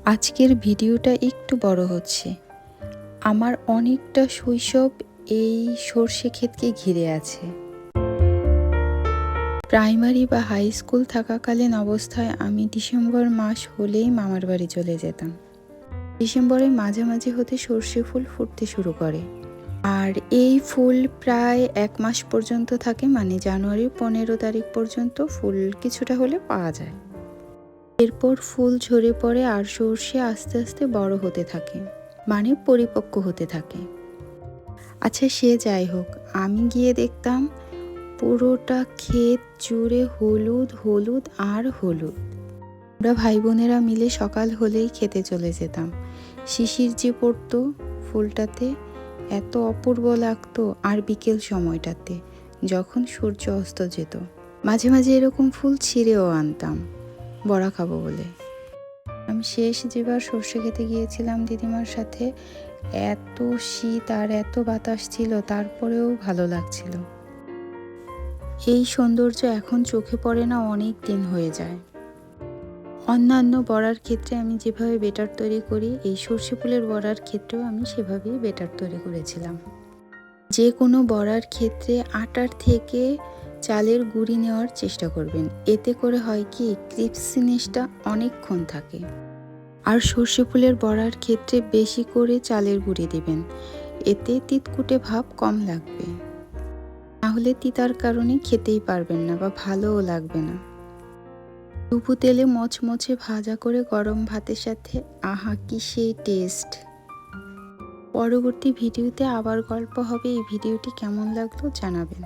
আজকের ভিডিওটা একটু বড় হচ্ছে। আমার অনেকটা শৈশব এই সর্ষে ক্ষেতকে ঘিরে আছে। প্রাইমারি বা হাই স্কুল থাকাকালীন অবস্থায় আমি ডিসেম্বর মাস হলেই মামার বাড়ি চলে যেতাম। ডিসেম্বরের মাঝামাঝি হতে সর্ষে ফুল ফুটতে শুরু করে, আর এই ফুল প্রায় 1 মাস পর্যন্ত থাকে, মানে জানুয়ারির 15 তারিখ পর্যন্ত ফুল কিছুটা হলে পাওয়া যায়। এরপর ফুল ঝরে পড়ে আর সর্ষে আস্তে আস্তে বড় হতে থাকে, মানে পরিপক্ক হতে থাকে। আচ্ছা, সে যাই হোক, আমি গিয়ে দেখতাম পুরোটা ক্ষেত জুড়ে হলুদ হলুদ আর হলুদ। আমরা ভাই বোনেরা মিলে সকাল হলেই খেতে চলে যেতাম। শিশির যে পড়তো ফুলটাতে, এত অপূর্ব লাগতো। আর বিকেল সময়টাতে যখন সূর্য অস্ত যেত, মাঝে মাঝে এরকম ফুল ছিঁড়েও আনতাম বড়া খাবো বলে। আমি শেষ যেবার সর্ষে খেতে গিয়েছিলাম দিদিমার সাথে, এত শীত আর এত বাতাস ছিল, তারপরেও ভালো লাগছিল। এই সৌন্দর্য এখন চোখে পড়ে না, অনেক দিন হয়ে যায়। অন্যান্য বড়ার ক্ষেত্রে আমি যেভাবে বেটার তৈরি করি, এই সর্ষে ফুলের বড়ার ক্ষেত্রেও আমি সেভাবেই বেটার তৈরি করেছিলাম। যে কোনো বড়ার ক্ষেত্রে আটার থেকে চালের গুঁড়ি নেওয়ার চেষ্টা করবেন। এতে করে হয় কি, ক্রিপসিনেসটা অনেকক্ষণ থাকে। আর সর্ষে ফুলের বড়ার ক্ষেত্রে বেশি করে চালের গুঁড়ি দিবেন, এতে তিতকুটে ভাব কম লাগবে। নাহলে তিতার কারণে খেতেই পারবেন না বা ভালোও লাগবে না। ডুবো তেলে মচমচে ভাজা করে গরম ভাতের সাথে, আহা কি সেই টেস্ট! পরবর্তী ভিডিওতে আবার গল্প হবে। এই ভিডিওটি কেমন লাগলো জানাবেন।